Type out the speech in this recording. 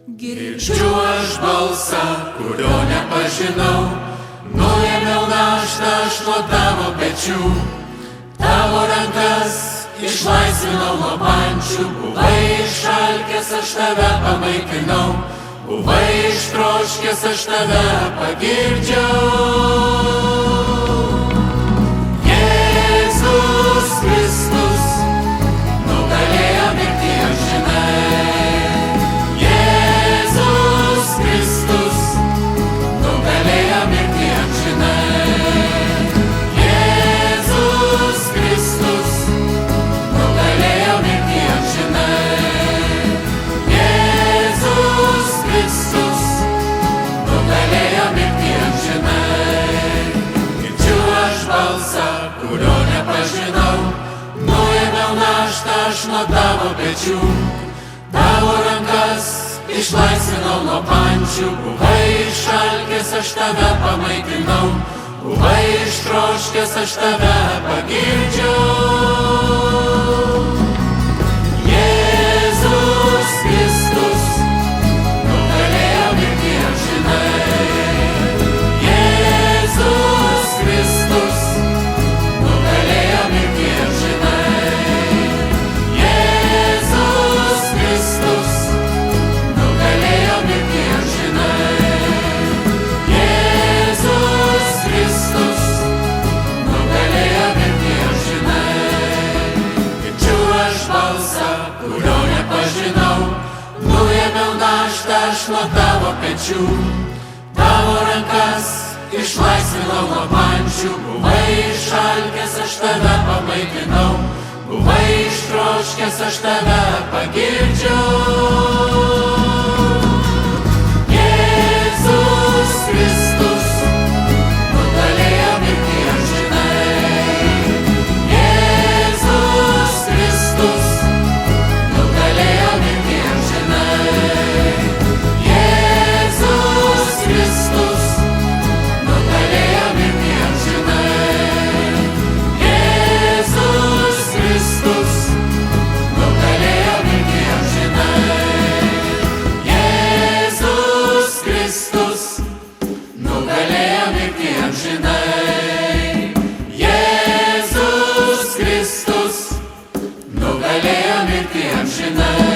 Girdžiu aš balsą, kurio nepažinau, nuėmiau naštą aš nuo tavo pečių. Tavo rankas išlaisvinau nuo pančių, buvai išalkęs, aš tave pamaitinau, buvai ištroškęs, aš tave pagirdžiau. Jėzus Kristus nugalėjo mirtį amžinai. Jėzus Kristus nugalėjo mirtį amžinai. Jėzus Kristus nugalėjo mirtį amžinai. Jėzus Kristus nugalėjo mirtį amžinai. Girdžiu aš balsą, kurio nepažinau, nuėmiau naštą aš nuo tavo pečių. Tavo rankas išlaisvinau nuo pančių, buvai išalkęs, aš tave pamaitinau, buvai ištroškęs, aš tave pagirdžiau. Jėzus Kristus nugalėjo mirtį amžinai. Jėzus Kristus nugalėjo mirtį amžinai. Jėzus Kristus nugalėjo mirtį amžinai. Jėzus Kristus nugalėjo mirtį amžinai. Girdžiu aš balsą, kurio nepažinau, nuėmiau naštą aš nuo tavo pečių. Tavo rankas išlaisvinau nuo pančių, buvai išalkęs, aš tave pamaitinau, buvai ištroškęs, aš tave pagirdžiau. Jėzus Kristus nugalėjo mirtį amžinai. Jėzus Kristus nugalėjo mirtį amžinai. Jėzus Kristus nugalėjo mirtį amžinai. Jėzus Kristus nugalėjo mirtį amžinai. Jėzus Kristus nugalėjo mirtį amžinai. Jėzus Kristus nugalėjo mirtį amžinai.